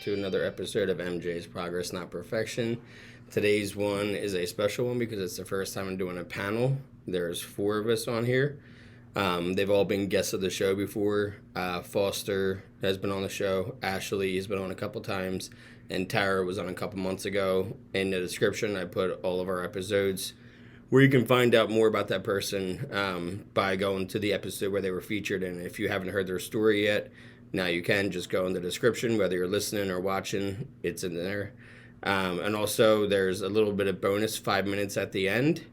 to another episode of MJ's Progress Not Perfection. Today's one is a special one because it's the first time I'm doing a panel. There's 4 of us on here. They've all been guests of the show before. Foster has been on the show. Ashlee has been on a couple times. And Tara was on a couple months ago. In the description, I put all of our episodes where you can find out more about that person by going to the episode where they were featured. And if you haven't heard their story yet, now you can just go in the description, whether you're listening or watching, it's in there. And also, there's a little bit of bonus 5 minutes at the end.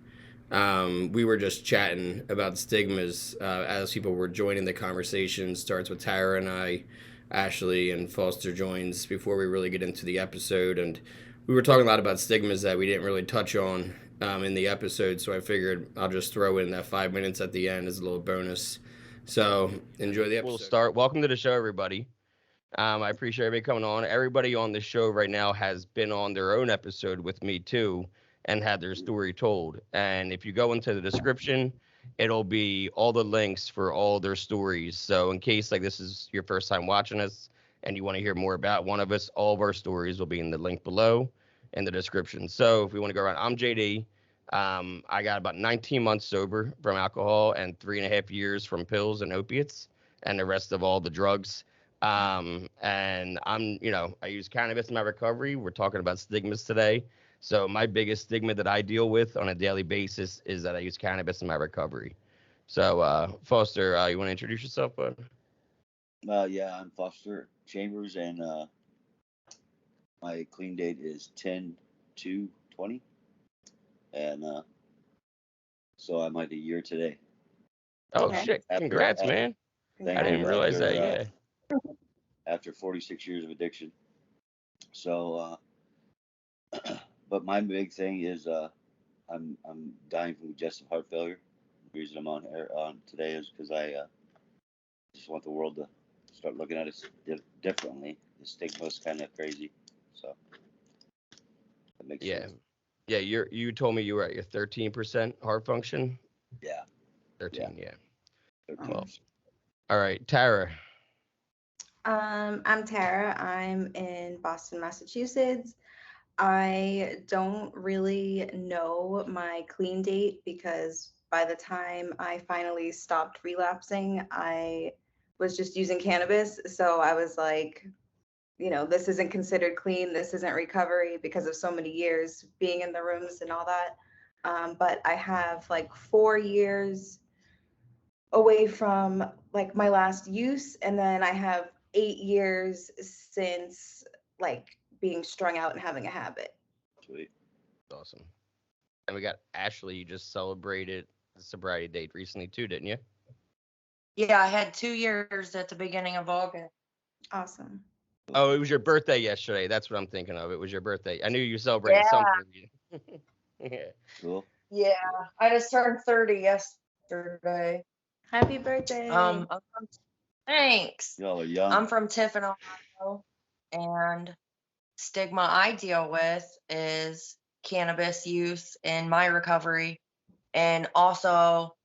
We were just chatting about stigmas as people were joining the conversation. Starts with Tara and I, Ashlee and Foster joins before we really get into the episode. And we were talking a lot about stigmas that we didn't really touch on in the episode. So I figured I'll just throw in that 5 minutes at the end as a little bonus. So enjoy the episode. We'll start. Welcome to the show, everybody. I appreciate everybody coming on. Everybody on the show right now has been on their own episode with me too and had their story told. And if you go into the description, it'll be all the links for all their stories. So in case like this is your first time watching us and you want to hear more about one of us, all of our stories will be in the link below in the description. So if we want to go around, I'm JD. I got about 19 months sober from alcohol and 3.5 years from pills and opiates and the rest of all the drugs. And I'm, I use cannabis in my recovery. We're talking about stigmas today. So my biggest stigma that I deal with on a daily basis is that I use cannabis in my recovery. So, Foster, you want to introduce yourself, bud? Yeah, I'm Foster Chambers, and my clean date is 10/2/20. And so I'm like a year today. Oh, shit. Congrats, man. I didn't realize that, yeah. After 46 years of addiction. So, but my big thing is I'm dying from congestive heart failure. The reason I'm on air today is because I just want the world to start looking at us differently. The stigma is kind of crazy. So that makes sense. Yeah, you told me you were at your 13% heart function? Yeah. 13, yeah. 13. Well, all right, Tara. I'm Tara. I'm in Boston, Massachusetts. I don't really know my clean date because by the time I finally stopped relapsing, I was just using cannabis. So I was like, this isn't considered clean. This isn't recovery because of so many years being in the rooms and all that. But I have like 4 years away from like my last use. And then I have 8 years since like being strung out and having a habit. Sweet. Awesome. And we got Ashlee. You just celebrated the sobriety date recently too, didn't you? Yeah, I had 2 years at the beginning of August. Awesome. Oh, it was your birthday yesterday. That's what I'm thinking of. It was your birthday. I knew you celebrated something. Yeah. Cool. Yeah, I just turned 30 yesterday. Happy birthday. Thanks. Y'all are young. I'm from Tiffin, Ohio, and stigma I deal with is cannabis use in my recovery, and also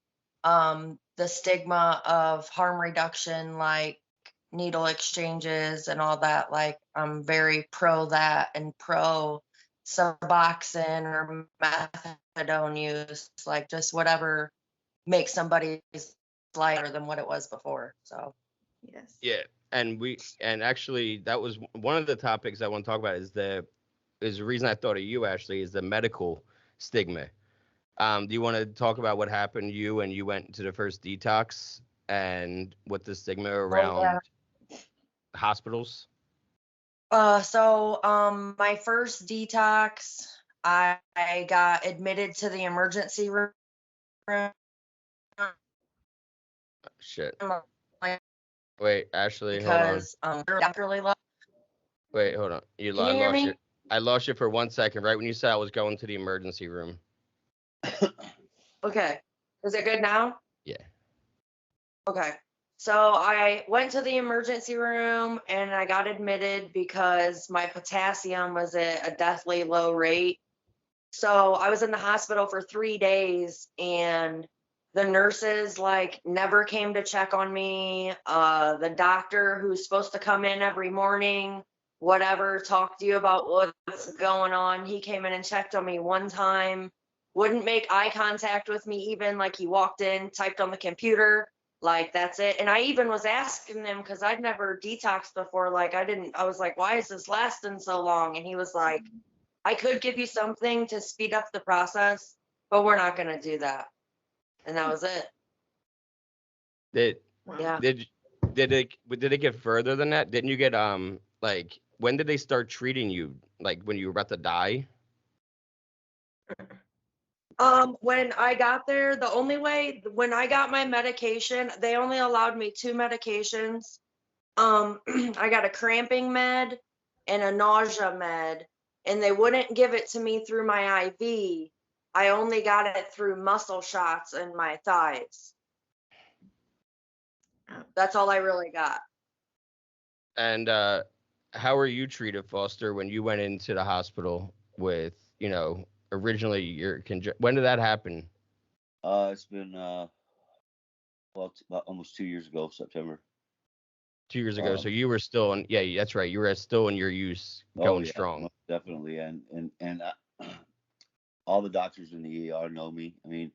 the stigma of harm reduction, like needle exchanges and all that. Like I'm very pro that and pro Suboxone or methadone use, like just whatever makes somebody's lighter than what it was before. So yes. Yeah, and actually that was one of the topics I want to talk about is the reason I thought of you, Ashlee, is the medical stigma. Do you want to talk about what happened to you when you went to the first detox and what the stigma around hospitals? So my first detox, I got admitted to the emergency room. Shit. Wait, Ashlee, because, hold on. Wait, hold on. I lost you. I lost you for 1 second, right when you said I was going to the emergency room. Okay. Is it good now? Yeah. Okay. So I went to the emergency room and I got admitted because my potassium was at a deathly low rate. So I was in the hospital for 3 days and the nurses like never came to check on me. The doctor who's supposed to come in every morning whatever, talk to you about what's going on. He came in and checked on me one time, wouldn't make eye contact with me, even like he walked in, typed on the computer, like that's it. And I even was asking him because I'd never detoxed before. Like I was like, why is this lasting so long? And he was like, I could give you something to speed up the process, but we're not going to do that. And that was it. Did Yeah. did it get further than that? Didn't you get like when did they start treating you? Like when you were about to die? When I got there, the only way when I got my medication, they only allowed me 2 medications. I got a cramping med and a nausea med, and they wouldn't give it to me through my IV. I only got it through muscle shots in my thighs. That's all I really got. And how were you treated, Foster, when you went into the hospital with, originally your when did that happen? It's been it's about almost 2 years ago, September. 2 years ago. So you were still in, yeah, that's right. You were still in your use, going strong. Most definitely, and all the doctors in the ER know me. I mean,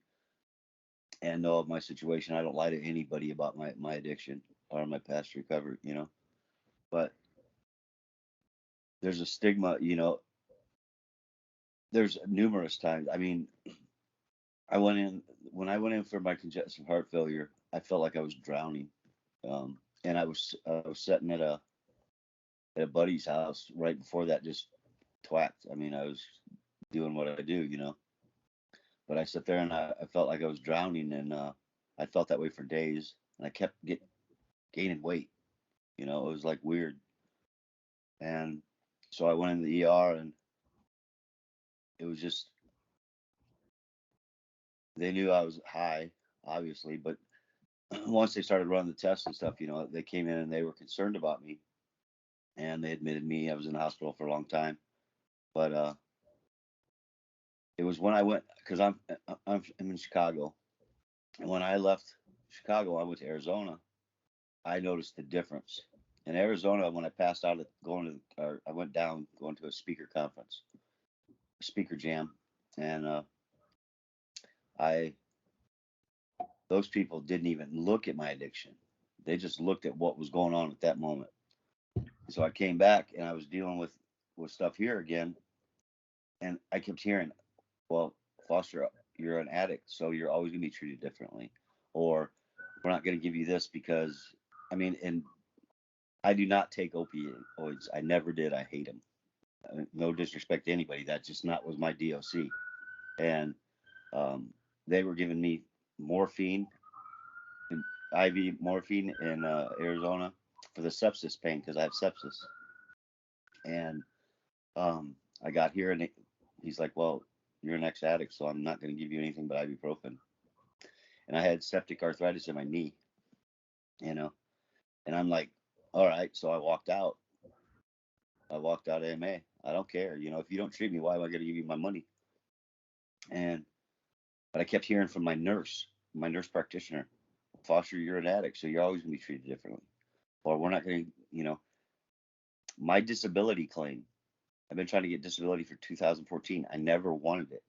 and know of my situation. I don't lie to anybody about my addiction or my past recovery, But there's a stigma, There's numerous times. I mean, when I went in for my congestive heart failure, I felt like I was drowning, and I was sitting at a buddy's house right before that, just twacked. I mean, I was doing what I do, But I sat there and I felt like I was drowning, and I felt that way for days, and I kept gaining weight. It was like weird, and so I went in the ER, and it was just they knew I was high, obviously, but once they started running the tests and stuff, they came in and they were concerned about me, and they admitted me. I was in the hospital for a long time, but it was when I went, because I'm in Chicago, and when I left Chicago, I went to Arizona. I noticed the difference. In Arizona, when I passed out I went down going to a speaker conference, a speaker jam, and those people didn't even look at my addiction. They just looked at what was going on at that moment. So I came back and I was dealing with stuff here again, and I kept hearing, well, Foster, you're an addict, so you're always going to be treated differently, or we're not going to give you this because, and I do not take opioids. I never did. I hate them. No disrespect to anybody. That just not was my DOC. And they were giving me morphine, IV morphine in Arizona for the sepsis pain, because I have sepsis. And I got here, and he's like, well, you're an ex-addict, so I'm not going to give you anything but ibuprofen. And I had septic arthritis in my knee, and I'm like, all right. So I walked out. of MA. I don't care. If you don't treat me, why am I going to give you my money? But I kept hearing from my nurse practitioner, Foster, you're an addict, so you're always going to be treated differently. Or we're not going to, my disability claim. I've been trying to get disability for 2014. I never wanted it.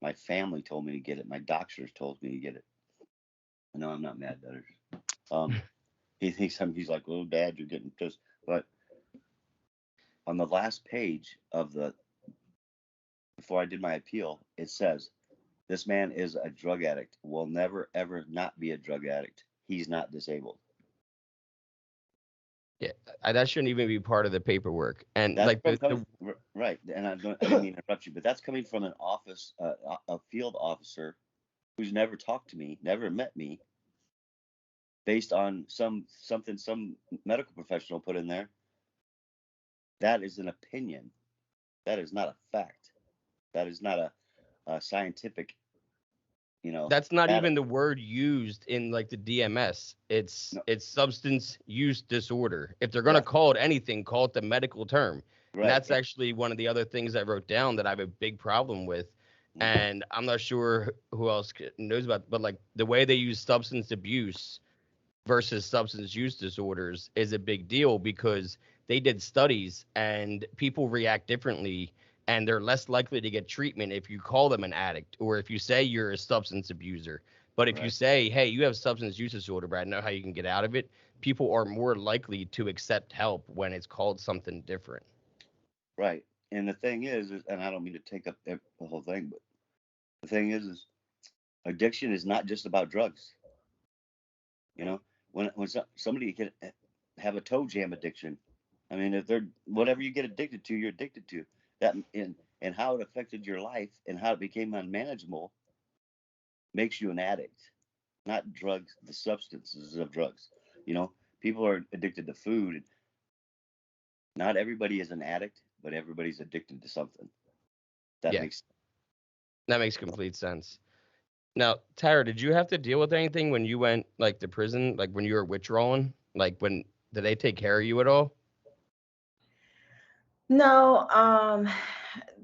My family told me to get it. My doctors told me to get it. No, I'm not mad, Betters. He thinks he's like, oh, Dad, you're getting pissed. But on the last page before I did my appeal, it says, this man is a drug addict, will never, ever not be a drug addict. He's not disabled. Yeah, that shouldn't even be part of the paperwork. And That's like right. And I didn't mean to interrupt you, but that's coming from an office, a field officer who's never talked to me, never met me, based on something some medical professional put in there. That is an opinion. That is not a fact. That is not a scientific, that's not data. even the word used in like the DMS. It's substance use disorder. If they're going to call it anything, call it the medical term. Right. And that's actually one of the other things I wrote down that I have a big problem with. And I'm not sure who else knows about, but like the way they use substance abuse versus substance use disorders is a big deal, because they did studies, and people react differently, and they're less likely to get treatment if you call them an addict or if you say you're a substance abuser. But if you Right. say, hey, you have substance use disorder, but I know how you can get out of it, people are more likely to accept help when it's called something different. Right. And the thing is, and I don't mean to take up the whole thing, but the thing is addiction is not just about drugs. You know, when somebody can have a toe jam addiction, I mean, if they're whatever you get addicted to, you're addicted to that, and how it affected your life and how it became unmanageable makes you an addict, not drugs, the substances of drugs. You know, people are addicted to food. Not everybody is an addict, but everybody's addicted to something. That Yeah, makes that makes complete sense. Now, Tara, did you have to deal with anything when you went like to prison, like when you were withdrawing? Like when did they take care of you at all? No,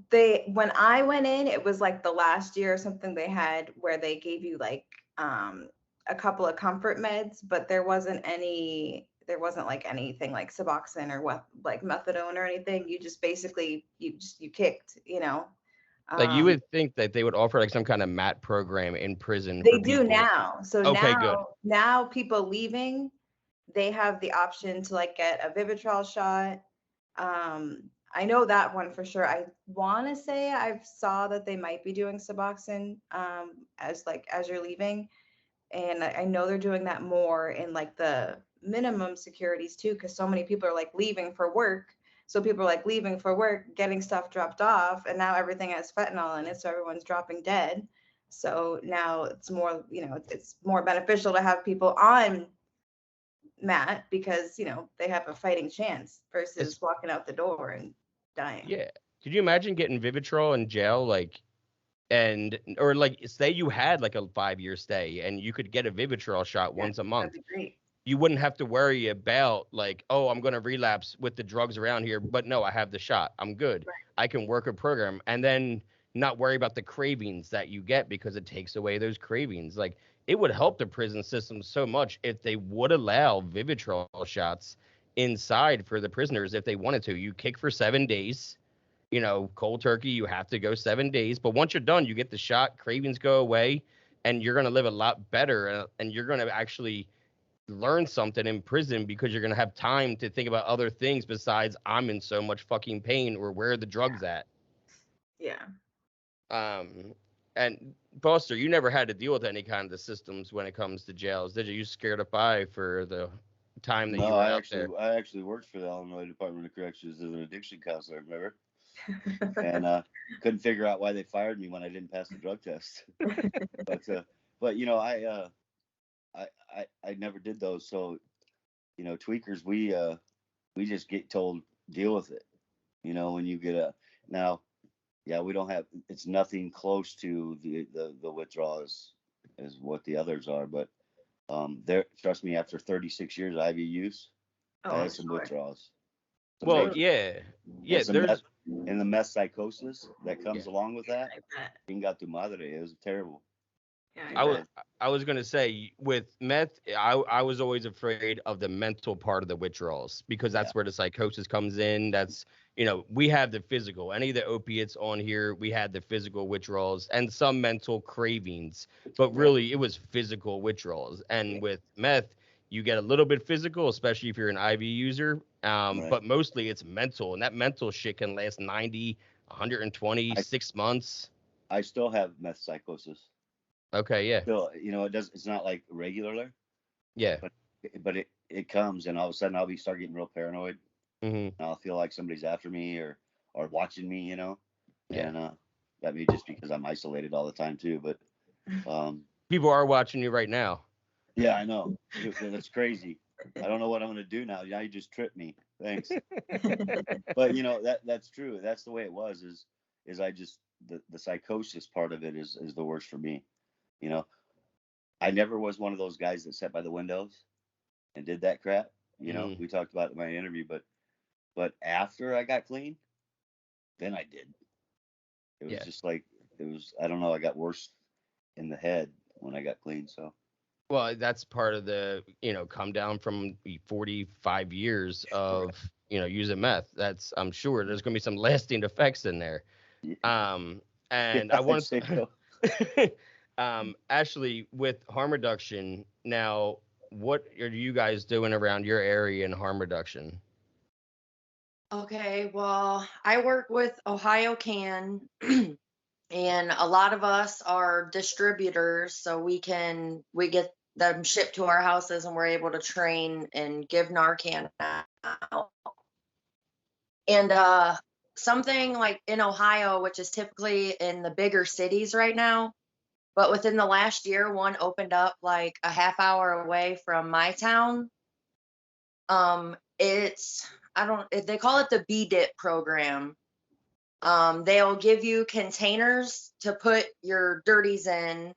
they when I went in, it was like the last year or something they had where they gave you like a couple of comfort meds, but there wasn't like anything like Suboxone or what like methadone or anything. You just basically you kicked, you know. Like you Um, would think that they would offer like some kind of MAT program in prison they for do people. now. So Okay, good. now people leaving, they have the option to like get a Vivitrol shot. I know that one for sure. I want to say I've saw that they might be doing Suboxone as you're leaving, and I know they're doing that more in like the minimum securities too, because so many people are like leaving for work. So people are like leaving for work, getting stuff dropped off, and now everything has fentanyl in it, so everyone's dropping dead. So now it's more, it's more beneficial to have people on Matt because they have a fighting chance It's versus walking out the door and dying. yeah. Could you imagine getting Vivitrol in jail, like, and or like say you had like a 5-year stay and you could get a Vivitrol shot Yeah, once a that'd month? be great. You wouldn't have to worry about like, oh, I'm going to relapse with the drugs around here, but no, I have the shot. I'm good. I can work a program and then not worry about the cravings that you get because it takes away those cravings. Like it would help the prison system so much if they would allow Vivitrol shots inside for the prisoners if they wanted to. You kick for 7 days, cold turkey, you have to go 7 days. But once you're done, you get the shot, cravings go away, and you're going to live a lot better. And you're going to actually learn something in prison because you're going to have time to think about other things besides I'm in so much fucking pain or where are the drugs at. Yeah. And Buster, you never had to deal with any kind of the systems when it comes to jails, did you? You scared to buy for the time that you no. were I out actually there. I actually worked for the Illinois Department of Corrections as an addiction counselor. Remember? And couldn't figure out why they fired me when I didn't pass the drug test. but I never did those. So tweakers, we just get told deal with it. When you get now, yeah, we don't have. It's nothing close to the withdrawals as what the others are. But there, trust me, after 36 years of IV use, Oh, I I'm had some sure. withdrawals. Some Well, major, Totally. yeah. and Yeah, some there's and the meth psychosis that yeah. comes along with that. I bet. Chinga tu madre, it was terrible. Yeah, It I I was bet. was. I was gonna say with meth, I was always afraid of the mental part of the withdrawals because Yeah. that's where the psychosis comes in. That's we have the physical. Any of the opiates on here, we had the physical withdrawals and some mental cravings, but Right. really it was physical withdrawals. Yeah. And with meth, you get a little bit physical, especially if you're an IV user. Right. But mostly it's mental, and that mental shit can last 90, 120, I 6 months. I still have meth psychosis. Okay, yeah, Still, it does. It's not like regular, yeah. but it comes, and all of a sudden I'll start getting real paranoid. Hmm. And I'll feel like somebody's after me or watching me, Yeah. and that may just because I'm isolated all the time too. But People are watching you right now. yeah, I know. That's crazy. I don't know what I'm gonna do now. Now you just tripped me. Thanks. But that's true. That's the way it was. Is I just the psychosis part of it is the worst for me. You know, I never was one of those guys that sat by the windows and did that crap. Mm, We talked about it in my interview, but after I got clean, then I did. It was yeah. just like it was. I don't know. I got worse in the head when I got clean. So Well, that's part of the, come down from 45 years of, using meth. I'm sure there's going to be some lasting effects in there. And I wanted so. Ashley, with harm reduction now, what are you guys doing around your area in harm reduction? Okay, well, I work with Ohio Can, and a lot of us are distributors, so we get them shipped to our houses, and we're able to train and give Narcan out. And something like in Ohio, which is typically in the bigger cities right now, but within the last year, one opened up like a half hour away from my town. It's they call it the BDIP program. They'll give you containers to put your dirties in,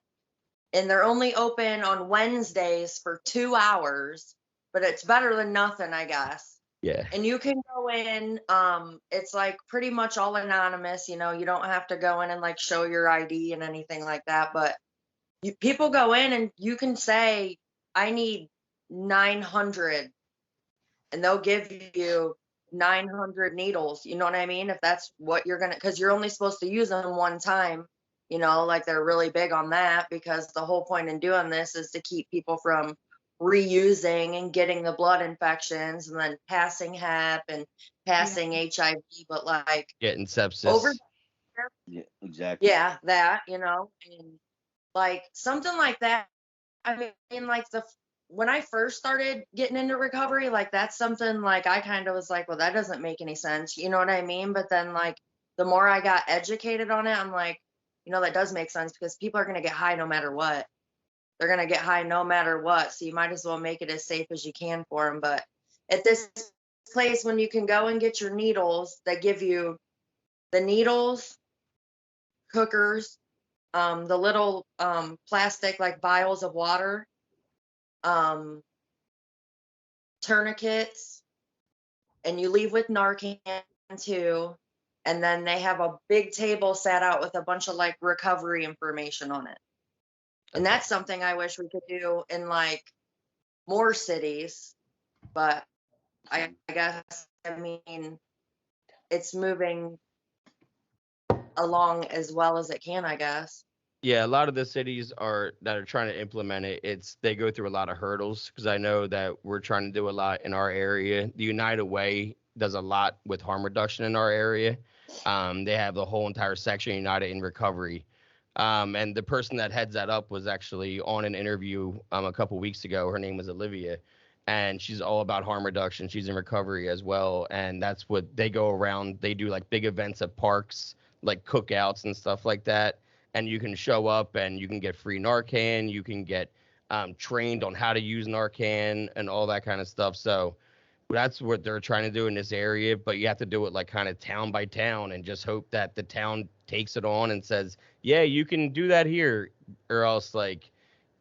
and they're only open on Wednesdays for 2 hours, but it's better than nothing, I guess. Yeah. And you can go in, it's like pretty much all anonymous, you don't have to go in and like show your ID and anything like that. But people go in and you can say, I need 900, and they'll give you 900 needles. You know what I mean? If that's what you're because you're only supposed to use them one time, like they're really big on that, because the whole point in doing this is to keep people from reusing and getting the blood infections and then passing Hep and passing HIV, but like getting sepsis. Over Yeah, exactly. Yeah, that, and like something like that. I mean, like when I first started getting into recovery, like that's something like I kind of was like, well, that doesn't make any sense. You know what I mean? But then like the more I got educated on it, I'm like, that does make sense, because people are going to get high no matter what. They're going to get high no matter what. So you might as well make it as safe as you can for them. But at this place, when you can go and get your needles, they give you the needles, hookers, the little plastic like vials of water, tourniquets, and you leave with Narcan too. And then they have a big table set out with a bunch of like recovery information on it. And that's something I wish we could do in like more cities, but I guess, I mean, it's moving along as well as it can, I guess. Yeah, a lot of the cities that are trying to implement it, they go through a lot of hurdles, because I know that we're trying to do a lot in our area. The United Way does a lot with harm reduction in our area. They have the whole entire section, United in Recovery. And the person that heads that up was actually on an interview a couple weeks ago. Her name was Olivia, and she's all about harm reduction. She's in recovery as well, and that's what they go around. They do like big events at parks, like cookouts and stuff like that. And you can show up and you can get free Narcan. You can get trained on how to use Narcan and all that kind of stuff. So that's what they're trying to do in this area. But you have to do it like kind of town by town, and just hope that the town takes it on and says, yeah, you can do that here. Or else, like,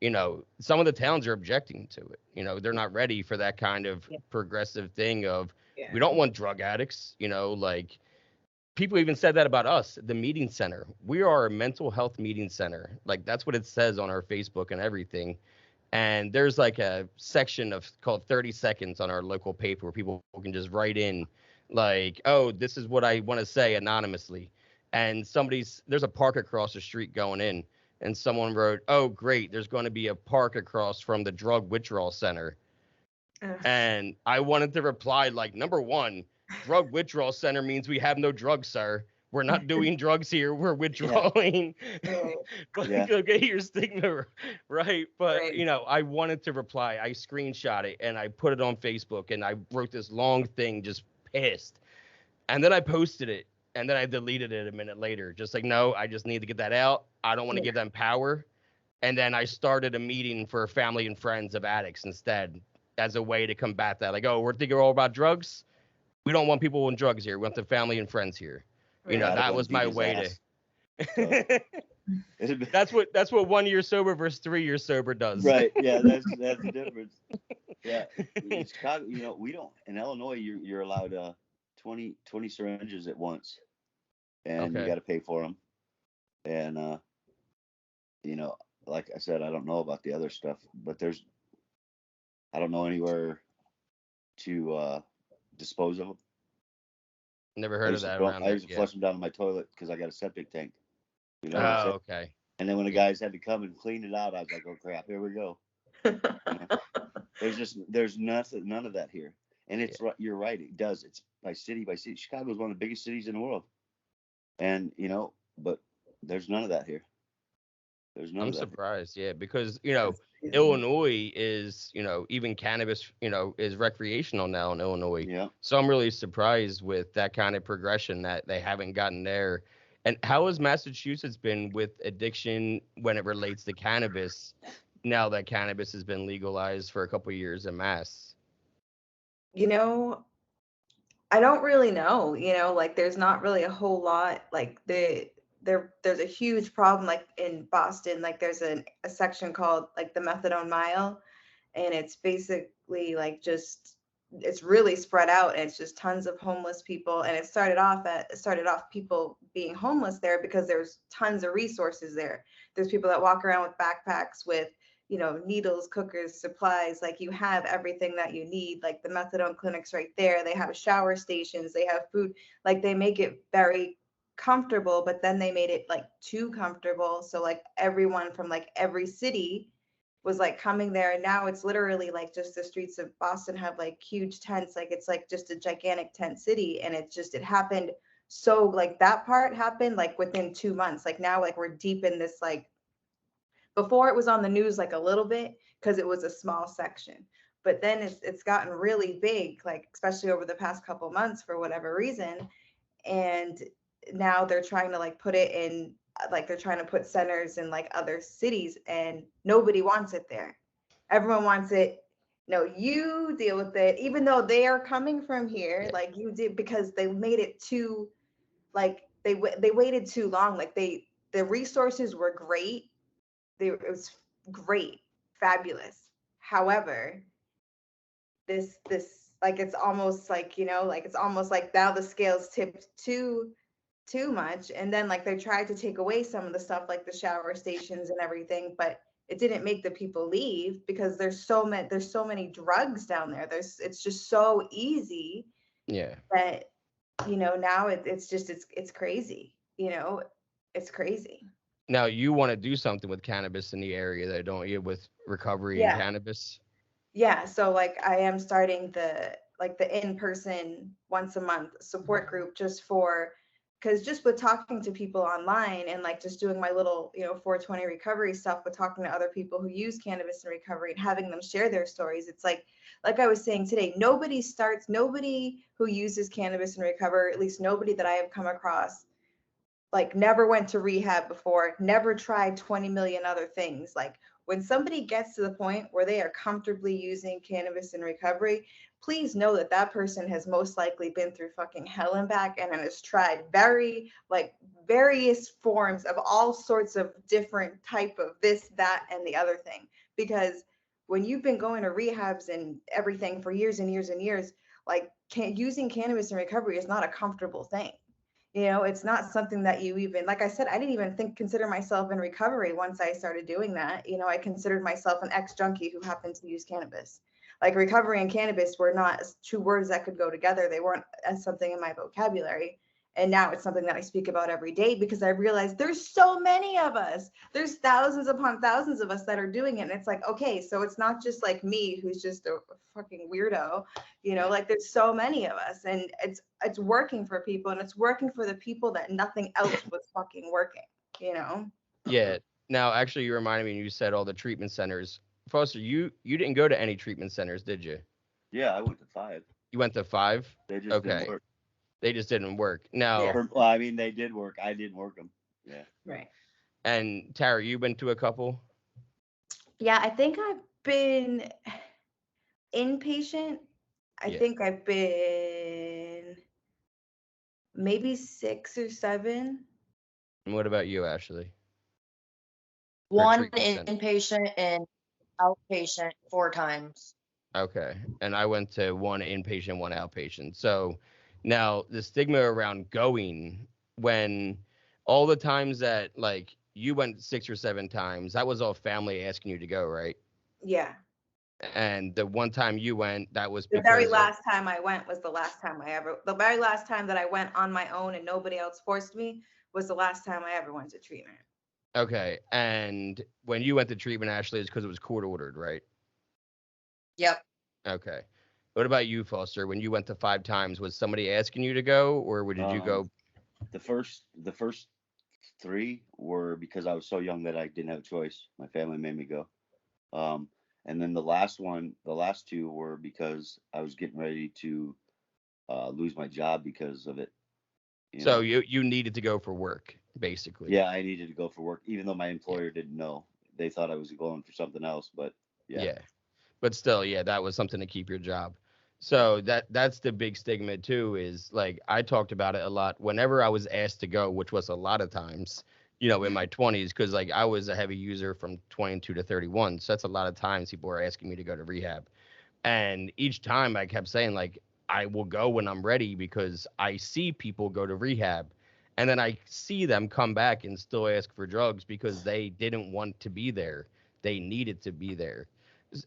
some of the towns are objecting to it. They're not ready for that kind of progressive thing of, we don't want drug addicts, like, people even said that about us, the meeting center. We are a mental health meeting center. Like, that's what it says on our Facebook and everything. And there's like a section called 30 seconds on our local paper where people can just write in like, oh, this is what I want to say anonymously. And there's a park across the street going in, and someone wrote, oh, great, there's going to be a park across from the drug withdrawal center. And I wanted to reply, like, number one, drug withdrawal center means we have no drugs, sir. We're not doing drugs here. We're withdrawing. Go get your stigma, right? But, I wanted to reply. I screenshot it and I put it on Facebook, and I wrote this long thing, just pissed. And then I posted it, and then I deleted it a minute later. Just like, no, I just need to get that out. I don't want to give them power. And then I started a meeting for family and friends of addicts instead, as a way to combat that. Like, oh, we're thinking all about drugs. We don't want people in drugs here. We want the family and friends here. That was my way to. That's what 1 year sober versus 3 years sober does. Right. Yeah, that's the difference. Yeah. In Chicago, we don't. In Illinois, you're allowed 20 syringes at once, and you got to pay for them. And like I said, I don't know about the other stuff, but I don't know anywhere to dispose of them. Never I heard of used to that throw- around I there. used to Yeah. flush them down in my toilet because I got a septic tank. You know what I'm Oh, saying? okay. And then when the Yeah. guys had to come and clean it out, I was like, oh crap, here we go. You know? There's none of that here. And it's right, you're right, it does. It's by city by city. Chicago is one of the biggest cities in the world. And but there's none of that here. There's none I'm of that here. surprised, yeah, because That's crazy. Illinois is, even cannabis, is recreational now in Illinois. Yeah. So I'm really surprised with that kind of progression that they haven't gotten there. And how has Massachusetts been with addiction when it relates to cannabis now that cannabis has been legalized for a couple of years in Mass? You know, I don't really know, like there's not really a whole lot like there's a huge problem like in Boston, like there's a section called like the methadone mile, and it's basically like just it's really spread out, and it's just tons of homeless people, and it started off people being homeless there because there's tons of resources there. There's people that walk around with backpacks with needles, cookers, supplies, like you have everything that you need, like the methadone clinics right there. They have shower stations, they have food, like they make it very comfortable, but then they made it like too comfortable. So like everyone from like every city was like coming there, and now it's literally like just the streets of Boston have like huge tents, like it's like just a gigantic tent city, and it happened. So like that part happened like within 2 months. Like now like we're deep in this, like before it was on the news like a little bit because it was a small section, but then it's gotten really big, like especially over the past couple months for whatever reason. And now they're trying to like put it in, like they're trying to put centers in like other cities, and nobody wants it there. Everyone wants it. No, you deal with it, even though they are coming from here, Yeah. like you did, because they made it too, like they waited too long. Like the resources were great, it was great, fabulous. However, this like it's almost like, like it's almost like now the scales tipped too much, and then like they tried to take away some of the stuff like the shower stations and everything, but it didn't make the people leave because there's so many drugs down there. It's just so easy Yeah. that now it's crazy. It's crazy. Now you want to do something with cannabis in the area there, don't you, with recovery and Yeah. cannabis? Yeah, so like I am starting the in-person once a month support group, because just with talking to people online and like just doing my little 420 recovery stuff, with talking to other people who use cannabis in recovery and having them share their stories, it's like I was saying today, nobody who uses cannabis in recovery, at least nobody that I have come across, like never went to rehab before, never tried 20 million other things. Like when somebody gets to the point where they are comfortably using cannabis in recovery, please know that that person has most likely been through fucking hell and back and has tried various forms of all sorts of different type of this, that, and the other thing. Because when you've been going to rehabs and everything for years and years and years, like using cannabis in recovery is not a comfortable thing. It's not something that you even, like I said, I didn't even consider myself in recovery once I started doing that. I considered myself an ex-junkie who happened to use cannabis. Like recovery and cannabis were not two words that could go together. They weren't as something in my vocabulary. And now it's something that I speak about every day because I realized there's so many of us. There's thousands upon thousands of us that are doing it. And it's like, okay, so it's not just like me who's just a fucking weirdo, like there's so many of us, and it's working for people, and it's working for the people that nothing else was fucking working. Yeah. Now, actually, you reminded me, and you said all the treatment centers. Foster, you didn't go to any treatment centers, did you? Yeah, I went to 5. You went to 5? They just Okay. didn't work. They just didn't work. Now, Yeah. Well, I mean, they did work. I didn't work them. Yeah. Right. and Tara, you've been to a couple? Yeah, I think I've been inpatient. I Yeah. think I've been maybe 6 or 7. And what about you, Ashley? One treatment center. inpatient and outpatient 4 times. Okay. And I went to one inpatient, one outpatient. So now the stigma around going, when all the times that like you went 6 or 7 times, that was all family asking you to go, right? Yeah. And the one time you went, that was The very because last time I went was the very last time that I went on my own and nobody else forced me was the last time I ever went to treatment. okay. And when you went to treatment, Ashley, is because it was court ordered, right? Yep. Okay. What about you, Foster? When you went to 5 times, was somebody asking you to go, or did you go? The first 3 were because I was so young that I didn't have a choice. My family made me go. And then the last 2 were because I was getting ready to lose my job because of it. So you needed to go for work, basically. Yeah, I needed to go for work, even though my employer didn't know. They thought I was going for something else, but yeah. Yeah. But still, yeah, that was something to keep your job. So that's the big stigma too, is like I talked about it a lot whenever I was asked to go, which was a lot of times, in my 20s, because like I was a heavy user from 22 to 31. So that's a lot of times people are asking me to go to rehab. And each time I kept saying, like, I will go when I'm ready because I see people go to rehab. And then I see them come back and still ask for drugs because they didn't want to be there. They needed to be there.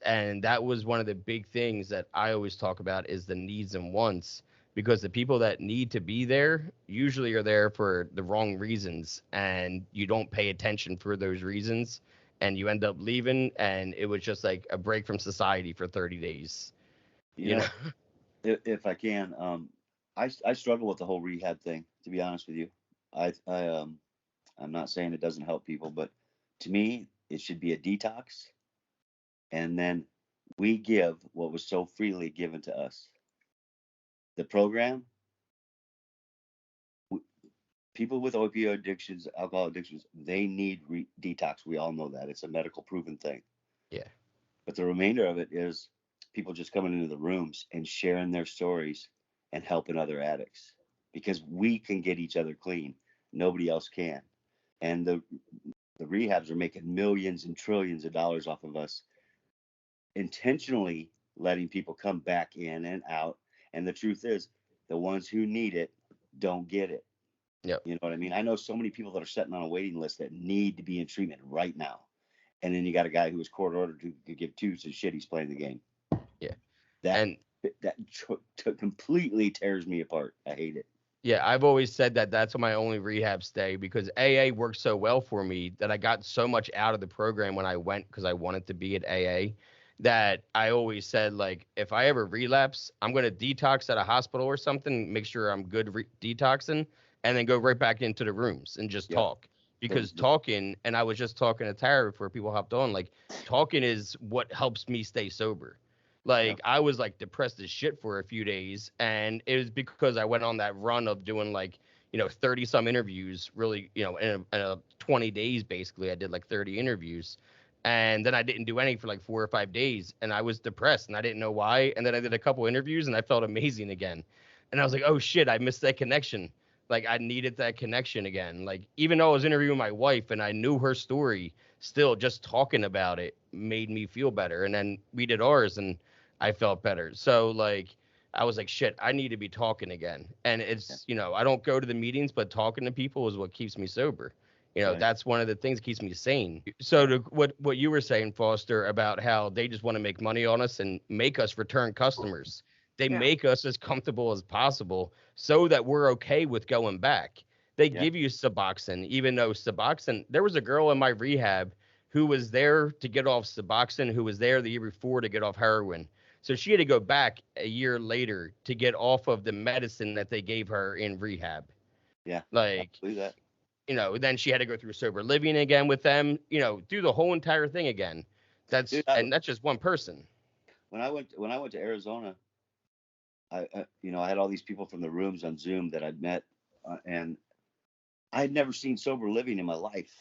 And that was one of the big things that I always talk about is the needs and wants, because the people that need to be there usually are there for the wrong reasons, and you don't pay attention for those reasons, and you end up leaving, and it was just like a break from society for 30 days. You know, if I can, I struggle with the whole rehab thing, to be honest with you. I'm not saying it doesn't help people, but to me, it should be a detox. And then we give what was so freely given to us. The program, people with opioid addictions, alcohol addictions, they need detox. We all know that. It's a medical proven thing. Yeah. But the remainder of it is people just coming into the rooms and sharing their stories and helping other addicts, because we can get each other clean. Nobody else can. And the rehabs are making millions and trillions of dollars off of us, intentionally letting people come back in and out. And the truth is, the ones who need it don't get it. Yep. You know what I mean? I know so many people that are sitting on a waiting list that need to be in treatment right now. And then you got a guy who was court ordered to give 2 to shit. He's playing the game. Yeah. That completely tears me apart. I hate it. Yeah, I've always said that that's my only rehab stay, because AA worked so well for me that I got so much out of the program when I went, because I wanted to be at AA, that I always said, like, if I ever relapse, I'm going to detox at a hospital or something, make sure I'm good detoxing, and then go right back into the rooms and just talk. Because talking, and I was just talking to Tara before people hopped on, like, talking is what helps me stay sober. Like, I was like depressed as shit for a few days, and it was because I went on that run of doing like 30 some interviews, really, in a 20 days basically. I did like 30 interviews, and then I didn't do any for like 4 or 5 days, and I was depressed and I didn't know why. And then I did a couple interviews and I felt amazing again, and I was like, oh shit, I missed that connection. Like, I needed that connection again. Like, even though I was interviewing my wife and I knew her story, still just talking about it made me feel better. And then we did ours, and I felt better. So like, I was like, shit, I need to be talking again. And it's, I don't go to the meetings, but talking to people is what keeps me sober. That's one of the things that keeps me sane. So to what you were saying, Foster, about how they just want to make money on us and make us return customers. They make us as comfortable as possible so that we're okay with going back. They give you Suboxone, even though Suboxone, there was a girl in my rehab who was there to get off Suboxone, who was there the year before to get off heroin. So she had to go back a year later to get off of the medicine that they gave her in rehab. Yeah. Like, that. Then she had to go through sober living again with them, do the whole entire thing again. That's just one person. When I went to Arizona, I had all these people from the rooms on Zoom that I'd met, and I had never seen sober living in my life.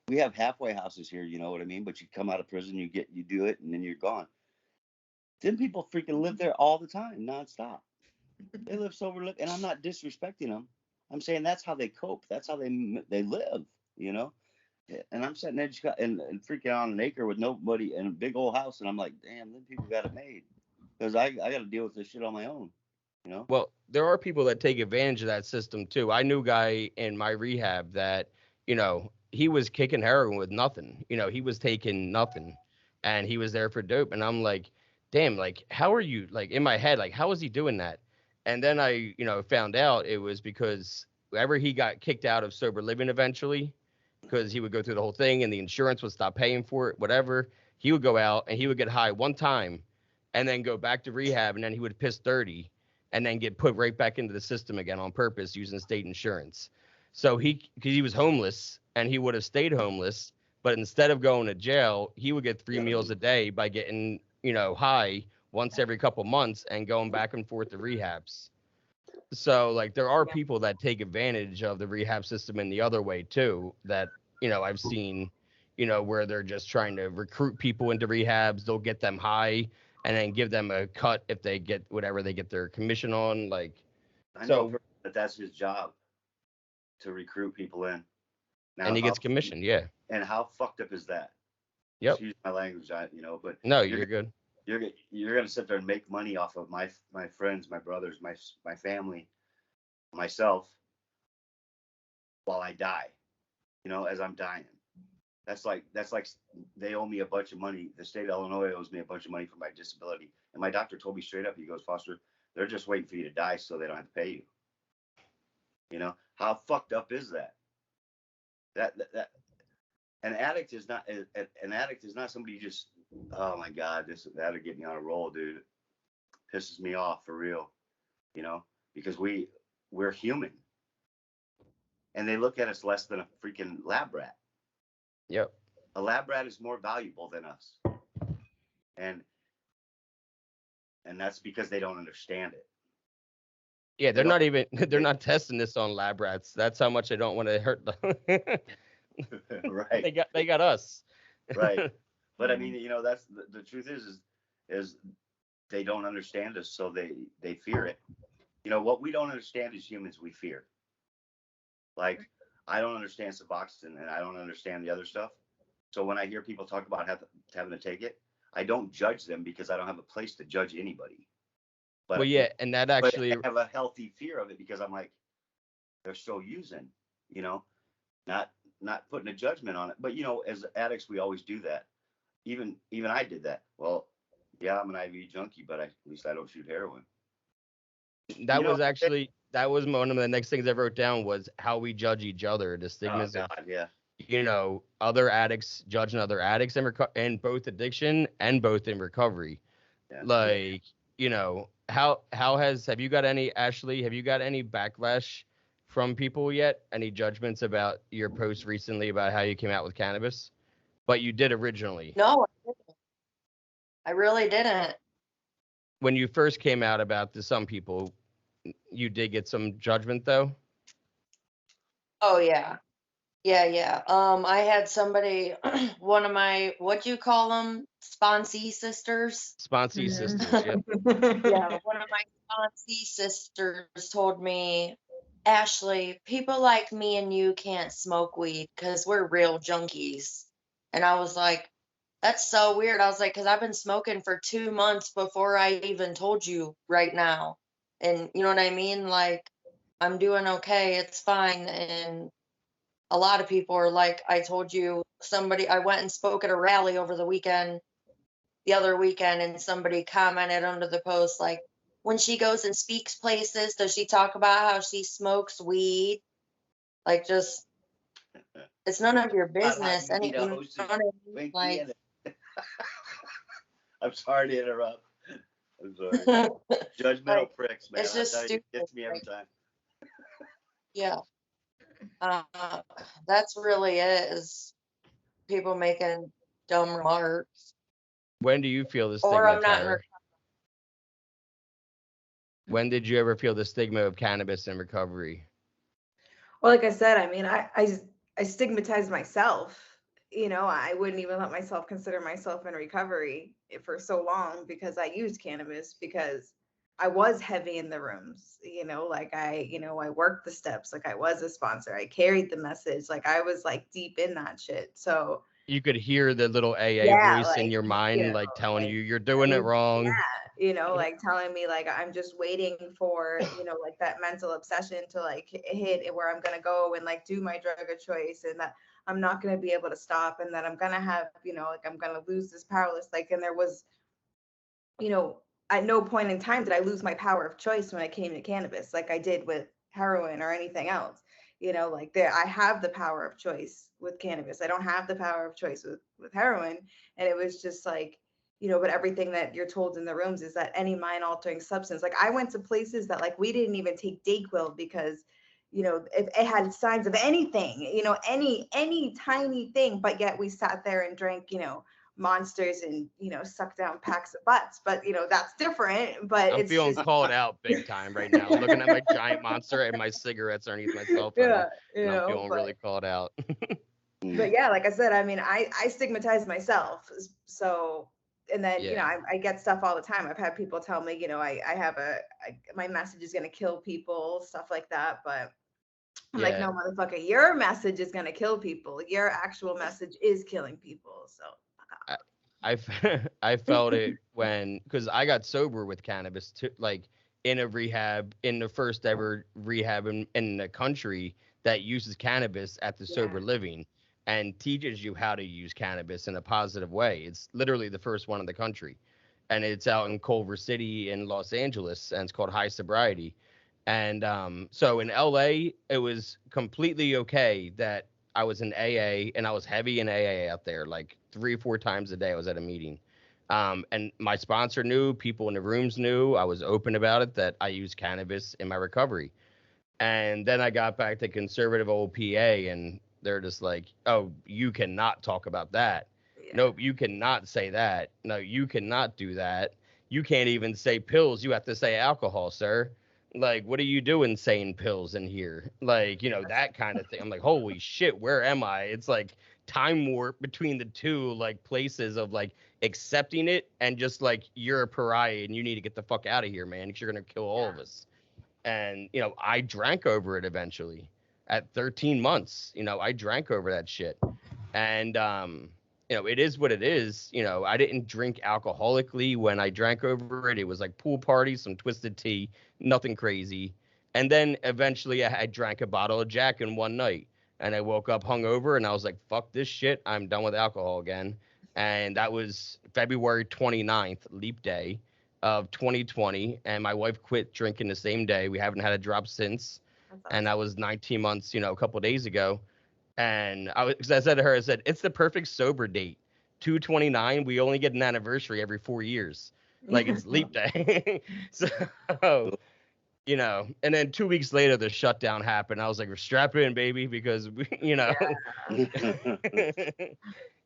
We have halfway houses here, you know what I mean? But you come out of prison, you do it, and then you're gone. Then people freaking live there all the time, nonstop. They live sober, and I'm not disrespecting them. I'm saying that's how they cope. That's how they live, And I'm sitting there and freaking on an acre with nobody in a big old house, and I'm like, damn, them people got it made, because I got to deal with this shit on my own, Well, there are people that take advantage of that system too. I knew a guy in my rehab that, he was kicking heroin with nothing. He was taking nothing. and he was there for dope. And I'm like, damn, like, how are you, like, in my head, like, how was he doing that? And then I, found out it was because whenever he got kicked out of sober living eventually, because he would go through the whole thing and the insurance would stop paying for it, whatever, he would go out and he would get high one time and then go back to rehab, and then he would piss 30 and then get put right back into the system again on purpose using state insurance. So because he was homeless and he would have stayed homeless, but instead of going to jail, he would get 3 meals a day by getting, high once every couple months and going back and forth to rehabs. So like there are people that take advantage of the rehab system in the other way too, that, I've seen, where they're just trying to recruit people into rehabs. They'll get them high and then give them a cut if they get whatever they get their commission on. Like, I know that that's his job, to recruit people in. Now, and he gets commission, yeah. And how fucked up is that? Yep. Excuse my language, but no, you're good. You're gonna sit there and make money off of my friends, my brothers, my family, myself, while I die, as I'm dying. That's like they owe me a bunch of money. The state of Illinois owes me a bunch of money for my disability, and my doctor told me straight up. He goes, Foster, they're just waiting for you to die so they don't have to pay you. How fucked up is that? That an addict is not somebody you just, oh my God, that'll get me on a roll, dude. It pisses me off for real, because we're human, and they look at us less than a freaking lab rat. Yep. A lab rat is more valuable than us, and that's because they don't understand it. Yeah, they're not testing this on lab rats. That's how much they don't want to hurt them. Right. They got us. Right. But I mean, that's the truth is they don't understand us, so they fear it. What we don't understand as humans, we fear. Like, I don't understand Suboxone, and I don't understand the other stuff. So when I hear people talk about having to take it, I don't judge them because I don't have a place to judge anybody. But, well, yeah, and that actually, but I have a healthy fear of it because I'm like, they're still using, not putting a judgment on it. But as addicts, we always do that. Even I did that. Well, yeah, I'm an IV junkie, but at least I don't shoot heroin. That was one of the next things I wrote down was how we judge each other. The stigmas of, yeah. Other addicts judging other addicts in both addiction and both in recovery. Yeah. Like, have you got any, Ashlee, have you got any backlash from people yet? Any judgments about your post recently about how you came out with cannabis? But you did originally. No, I really didn't. When you first came out about to some people, you did get some judgment though? Oh yeah. Yeah. I had somebody, one of my, what do you call them? Sponsee sisters? Sponsee sisters, yeah. Yeah, one of my sponsee sisters told me, Ashlee, people like me and you can't smoke weed because we're real junkies. And I was like, that's so weird. I was like, because I've been smoking for 2 months before I even told you right now. And you know what I mean? Like, I'm doing okay. It's fine. And a lot of people are like, I told you, I went and spoke at a rally over the other weekend, and somebody commented under the post, like, when she goes and speaks places, does she talk about how she smokes weed? Like, just, it's none of your business. Like, I'm sorry to interrupt. I'm sorry. Judgmental pricks, man. It's just stupid. It gets me every time. Yeah. That's really it, is people making dumb remarks. When do you feel the stigma? Or I'm not. When did you ever feel the stigma of cannabis in recovery? Well, like I said, I mean, I stigmatized myself. I wouldn't even let myself consider myself in recovery for so long because I used cannabis, because I was heavy in the rooms, like I worked the steps, like I was a sponsor, I carried the message, like I was like deep in that shit. So you could hear the little AA voice in your mind, like telling you you're doing it wrong. Yeah, like telling me like I'm just waiting for, like that mental obsession to like hit where I'm gonna go and like do my drug of choice, and that I'm not going to be able to stop, and that I'm going to have, like I'm going to lose this powerless. Like, and there was, at no point in time did I lose my power of choice when it came to cannabis, like I did with heroin or anything else. Like there, I have the power of choice with cannabis. I don't have the power of choice with heroin. And it was just like, but everything that you're told in the rooms is that any mind altering substance, like I went to places that like we didn't even take Dayquil because, if it had signs of anything, any tiny thing, but yet we sat there and drank, monsters and suck down packs of butts. But that's different. But I'm it's feeling just called out big time right now. Looking at my giant monster and my cigarettes underneath my cell phone. yeah, And I'm feeling really called out. but yeah, like I said, I mean, I stigmatize myself. So, and then Yeah. I get stuff all the time. I've had people tell me, I have my message is gonna kill people, stuff like that. But I'm like, Yeah. no, motherfucker, your message is gonna kill people. Your actual message is killing people. So I felt it because I got sober with cannabis too, like in a rehab, in the first ever rehab in the country that uses cannabis at the yeah, sober living and teaches you how to use cannabis in a positive way. It's literally the first one in the country, and it's out in Culver City in Los Angeles, and it's called High Sobriety. And so in LA, it was completely okay that I was in AA and I was heavy in AA out there, like 3 or 4 times a day. I was at a meeting. And my sponsor knew, people in the rooms knew, I was open about it, that I used cannabis in my recovery. And then I got back to conservative old PA, and they're just like, oh, you cannot talk about that. yeah, Nope, you cannot say that. No, you cannot do that. You can't even say pills. You have to say alcohol, sir. Like, what are you doing saying pills in here? Like, that kind of thing. I'm like, holy shit, where am I? It's like time warp between the two, like, places of like accepting it and just like, you're a pariah and you need to get the fuck out of here, man, because you're going to kill all of us. And I drank over it eventually at 13 months. I drank over that shit. And it is what it is. I didn't drink alcoholically when I drank over it. It was like pool parties, some twisted tea, nothing crazy. And then eventually I drank a bottle of Jack in one night, and I woke up hungover and I was like, fuck this shit, I'm done with alcohol again. And that was February 29th, leap day of 2020, and my wife quit drinking the same day. We haven't had a drop since. that's And awesome. that was 19 months, a couple of days ago. And cause I said to her, I said, it's the perfect sober date. 229, we only get an anniversary every 4 years. Like, it's leap day. So, and then 2 weeks later, the shutdown happened. I was like, strap in, baby, because Yeah,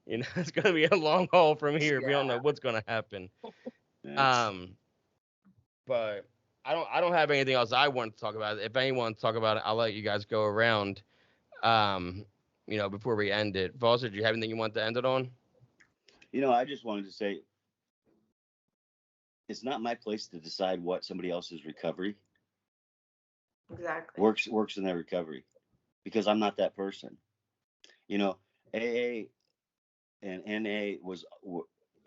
it's going to be a long haul from here. We don't yeah. know what's going to happen. That's, But I don't have anything else I want to talk about. If anyone wants to talk about it, I'll let you guys go around. Before we end it. Foster, do you have anything you want to end it on? I just wanted to say it's not my place to decide what somebody else's recovery Exactly. works in their recovery, because I'm not that person. AA and NA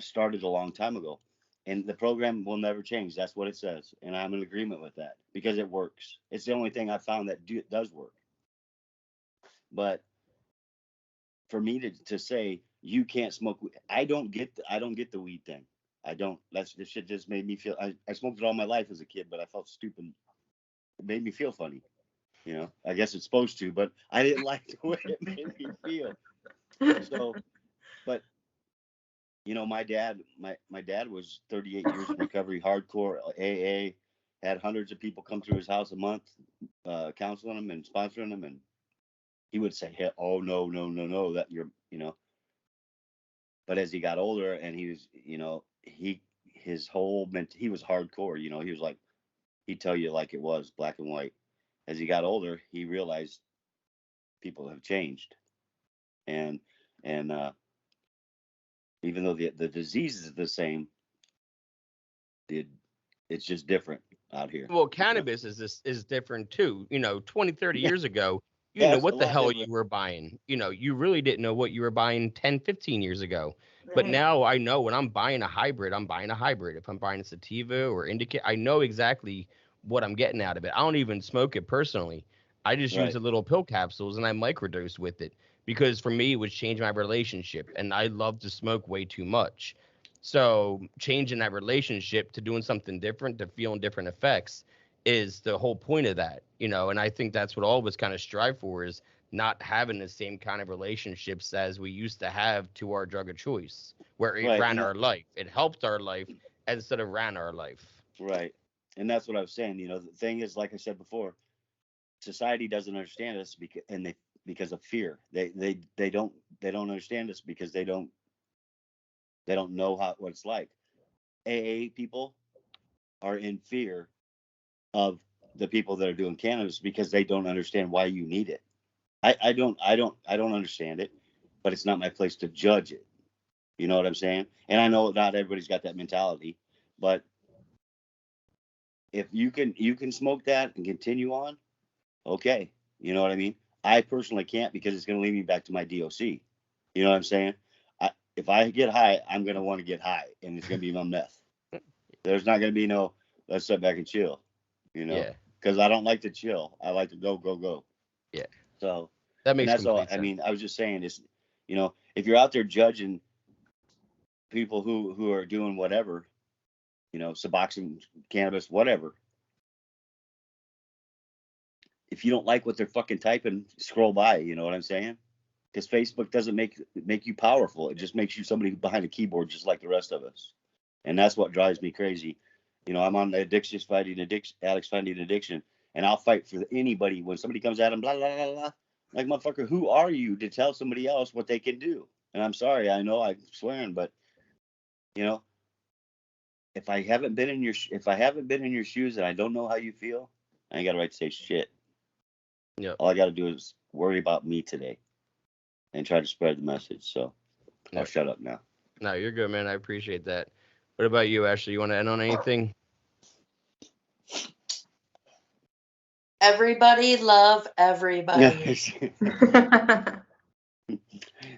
started a long time ago, and the program will never change. That's what it says, and I'm in agreement with that because it works. It's the only thing I found that does work. But for me to say you can't smoke, I don't get the weed thing. I don't. This shit just made me feel. I smoked it all my life as a kid, but I felt stupid. It made me feel funny. I guess it's supposed to, but I didn't like the way it made me feel. So, but my dad was 38 years in recovery, hardcore AA, had hundreds of people come through his house a month, counseling him and sponsoring him, and he would say, hey, oh no, that you're, but as he got older and he was, he was hardcore, he was like, he'd tell you like it was, black and white. As he got older, he realized people have changed, and even though the disease is the same, it's just different out here. Well, cannabis is different too. 20, 30 Yeah, years ago, you didn't yeah, know it's a what the lot hell different. you were buying. You really didn't know what you were buying 10, 15 years ago. But Right. now I know when I'm buying a hybrid, I'm buying a hybrid. If I'm buying a sativa or indica, I know exactly what I'm getting out of it. I don't even smoke it personally. I just use Right. the little pill capsules and I microdose with it because for me, it was changing my relationship, and I love to smoke way too much. So changing that relationship to doing something different, to feeling different effects, is the whole point of that, you know. And I think that's what all of us kind of strive for, is not having the same kind of relationships as we used to have to our drug of choice, where it Right. ran our life, it helped our life instead of ran our life. Right. And that's what I was saying. You know, the thing is, like I said before, society doesn't understand us because of fear. They don't understand us because they don't know what it's like. AA people are in fear of the people that are doing cannabis because they don't understand why you need it. I don't understand it, but it's not my place to judge it. You know what I'm saying? And I know not everybody's got that mentality, but if you can smoke that and continue on, okay. You know what I mean? I personally can't because it's going to lead me back to my DOC. You know what I'm saying? If I get high, I'm going to want to get high, and it's going to be my meth. There's not going to be no, let's sit back and chill, you know, Yeah, because I don't like to chill. I like to go, go, go. yeah, So, that and makes that's all. complete I sense. mean, I was just saying is, you know, if you're out there judging people who are doing whatever, you know, Suboxone, cannabis, whatever, if you don't like what they're fucking typing, scroll by. You know what I'm saying? Because Facebook doesn't make you powerful. It just makes you somebody behind a keyboard, just like the rest of us. And that's what drives me crazy. You know, I'm on the addicts fighting addiction, and I'll fight for anybody when somebody comes at them, blah blah blah blah. Like, motherfucker, who are you to tell somebody else what they can do? And I'm sorry, I know I'm swearing, but you know, if I haven't been in your shoes and I don't know how you feel, I ain't got a right to say shit. Yep. All I got to do is worry about me today and try to spread the message. So I'll Yep. shut up now. No, you're good, man. I appreciate that. What about you, Ashley? You want to end on anything? Everybody love everybody.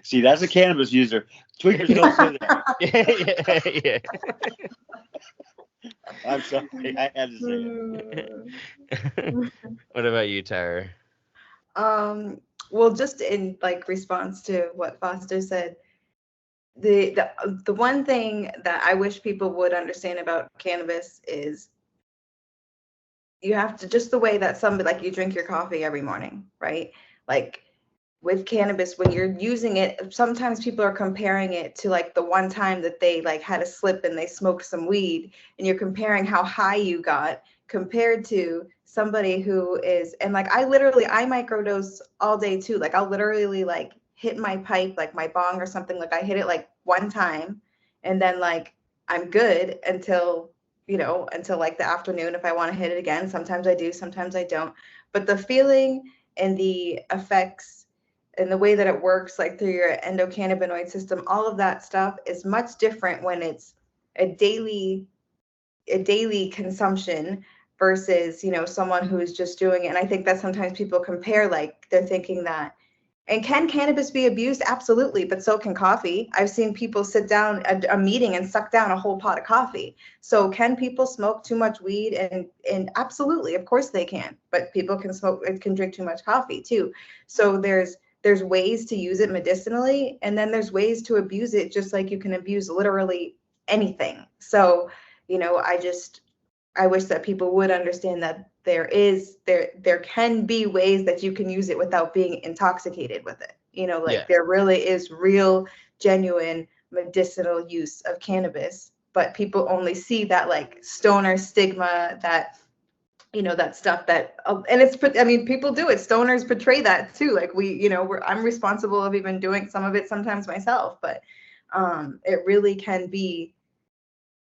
See, that's a cannabis user. Tweakers don't say that. Yeah, I'm sorry, I had to say yeah. What about you, Tyra? Well, just in like response to what Foster said, the one thing that I wish people would understand about cannabis is you have to, just the way that somebody, like, you drink your coffee every morning, right? Like, with cannabis, when you're using it, sometimes people are comparing it to like the one time that they like had a slip and they smoked some weed, and you're comparing how high you got compared to somebody who is, and like I microdose all day too. Like I'll literally like hit my pipe, like my bong or something, like I hit it like one time and then like I'm good until, until like the afternoon if I want to hit it again. Sometimes I do, sometimes I don't. But the feeling and the effects and the way that it works, like through your endocannabinoid system, all of that stuff is much different when it's a daily consumption versus, someone who's just doing it. And I think that sometimes people compare, like they're thinking that, and can cannabis be abused? Absolutely, but so can coffee. I've seen people sit down at a meeting and suck down a whole pot of coffee. So can people smoke too much weed? And absolutely, of course they can. But people can drink too much coffee too. So there's ways to use it medicinally, and then there's ways to abuse it, just like you can abuse literally anything. So, I wish that people would understand that there can be ways that you can use it without being intoxicated with it. Yeah, There really is real, genuine medicinal use of cannabis, but people only see that like stoner stigma, that that stuff that, and people do it. Stoners portray that too. Like I'm responsible of even doing some of it sometimes myself, but it really can be.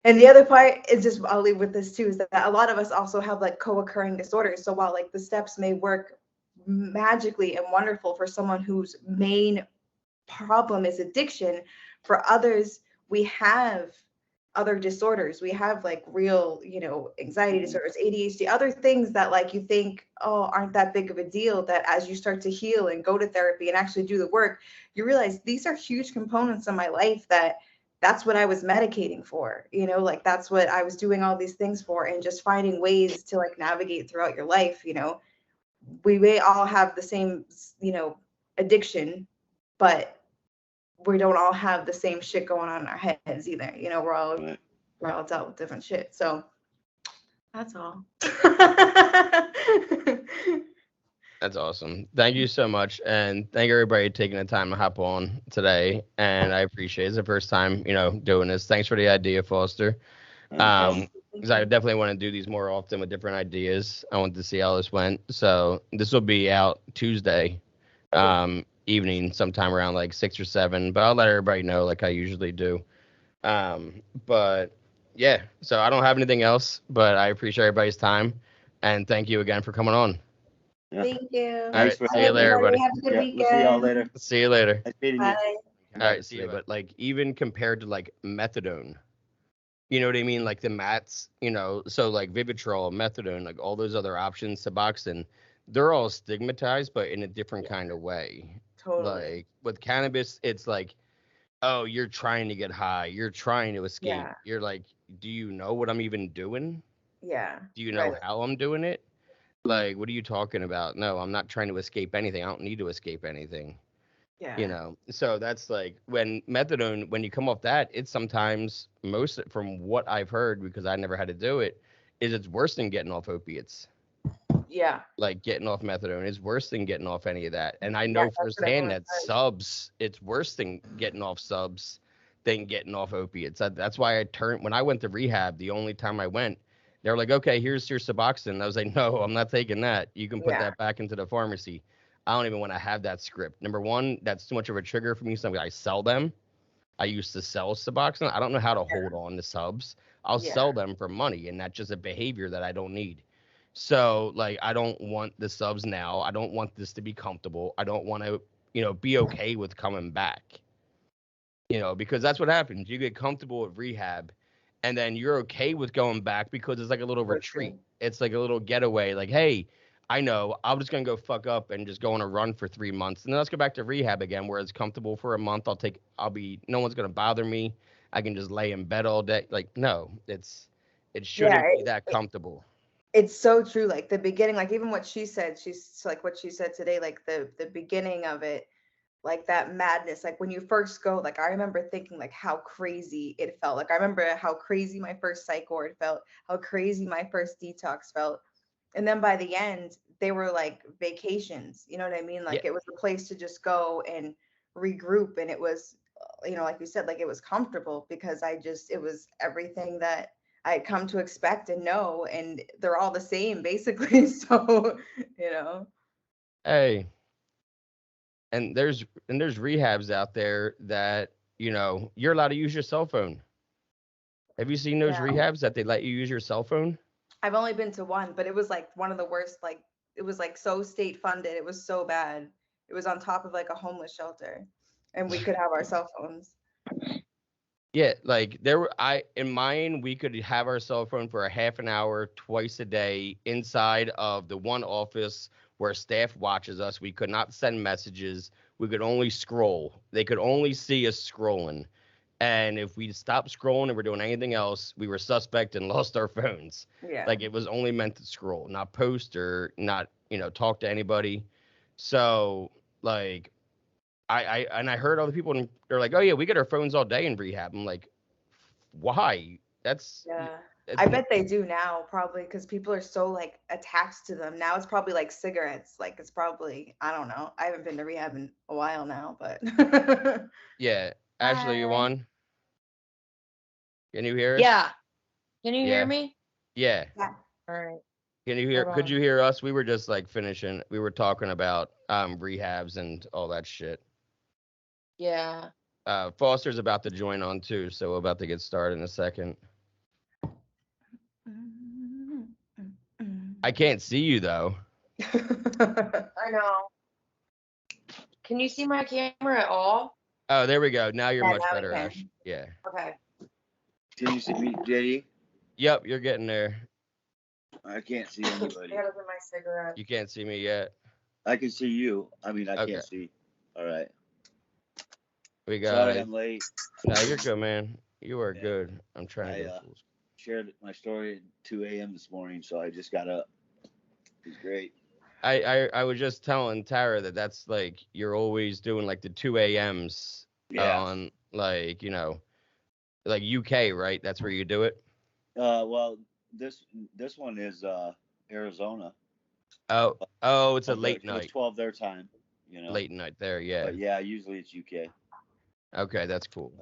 And the other part is just, I'll leave with this too, is that a lot of us also have like co-occurring disorders. So while like the steps may work magically and wonderful for someone whose main problem is addiction, for others, we have other disorders. We have like real, anxiety disorders, ADHD, other things that like you think, oh, aren't that big of a deal, that as you start to heal and go to therapy and actually do the work, you realize these are huge components of my life, that's what I was medicating for, like that's what I was doing all these things for, and just finding ways to like navigate throughout your life. We may all have the same, addiction, but we don't all have the same shit going on in our heads either. You know, we're all dealt with different shit. So that's all. That's awesome. Thank you so much. And thank everybody taking the time to hop on today. And I appreciate it. It's the first time, doing this. Thanks for the idea, Foster. Because I definitely want to do these more often with different ideas. I want to see how this went. So this will be out Tuesday evening, sometime around like 6 or 7. But I'll let everybody know like I usually do. But yeah, so I don't have anything else, but I appreciate everybody's time. And thank you again for coming on. Yeah. Thank you. All right, see you later, everybody. Have a good weekend. We'll see y'all later. See you later. Nice meeting Bye. you. All right, see you. But like even compared to like methadone, you know what I mean? Like the mats, so like Vivitrol, methadone, like all those other options, Suboxone, they're all stigmatized, but in a different kind of way. Totally. Like with cannabis, it's like, oh, you're trying to get high. You're trying to escape. Yeah. You're like, do you know what I'm even doing? Yeah. Do you know Right. how I'm doing it? Like, what are you talking about? No, I'm not trying to escape anything. I don't need to escape anything. Yeah. So that's like when methadone, when you come off that, it's sometimes most from what I've heard, because I never had to do it, is it's worse than getting off opiates. Yeah. Like getting off methadone is worse than getting off any of that. And I know that's what firsthand everyone that says. subs, it's worse than getting off subs than getting off opiates. That's why when I went to rehab, the only time I went, they were like, okay, here's your Suboxone. I was like, no, I'm not taking that. You can put Yeah. that back into the pharmacy. I don't even want to have that script. Number one, that's too much of a trigger for me. So I sell them. I used to sell Suboxone. I don't know how to hold on to subs. I'll sell them for money, and that's just a behavior that I don't need. So, like, I don't want the subs now. I don't want this to be comfortable. I don't want to, be okay with coming back. Because that's what happens. You get comfortable with rehab, and then you're okay with going back because it's like a little retreat. It's like a little getaway. Like, hey, I know I'm just gonna go fuck up and just go on a run for 3 months, and then let's go back to rehab again, where it's comfortable for a month. No one's gonna bother me. I can just lay in bed all day. Like, no, it shouldn't be that comfortable. It's so true. Like the beginning, like even what she said, she's like what she said today, like the beginning of it, like that madness, like when you first go, like I remember thinking like how crazy it felt. Like I remember how crazy my first psych ward felt, how crazy my first detox felt. And then by the end, they were like vacations. You know what I mean? Like it was a place to just go and regroup. And it was, like you said, like it was comfortable because it was everything that I had come to expect and know. And they're all the same basically. So, Hey. And there's rehabs out there that, you're allowed to use your cell phone. Have you seen those rehabs that they let you use your cell phone? I've only been to one, but it was like one of the worst. Like it was like so state funded. It was so bad. It was on top of like a homeless shelter, and we could have our cell phones. Yeah, like in mine, we could have our cell phone for a half an hour twice a day inside of the one office where staff watches us. We could not send messages. We could only scroll. They could only see us scrolling. And if we stopped scrolling and we're doing anything else, we were suspect and lost our phones. Yeah. Like it was only meant to scroll, not post or not, talk to anybody. So like I heard other people and they're like, oh yeah, we get our phones all day in rehab. I'm like, why? I bet they do now probably because people are so like attached to them. Now it's probably like cigarettes. Like it's probably, I don't know. I haven't been to rehab in a while now, but yeah. Ashley, you on? Can you hear us? Yeah. Can you hear me? Yeah. Yeah. All right. Can you hear? Could you hear us? We were just like finishing. We were talking about rehabs and all that shit. Yeah. Foster's about to join on too, so we're about to get started in a second. I can't see you though. I know. Can you see my camera at all? Oh, there we go. Now you're much better, Ash. Yeah. Okay. Can you see me, JD? Yep, you're getting there. I can't see anybody. I gotta get my cigarette. You can't see me yet. I can see you. I mean, I can't see. All right. We got Sorry, it. I'm late. No, you're good, man. You are good. I'm trying to shared my story at 2 a.m. this morning, so I just got up. It was great. I was just telling Tara that that's like you're always doing like the 2 a.m.s Yeah. on like like UK, right? That's where you do it. Well, this one is Arizona. Oh, it's a 12 their, late it's night. 12 their time, Late night there, yeah. But yeah, usually it's UK. Okay, that's cool.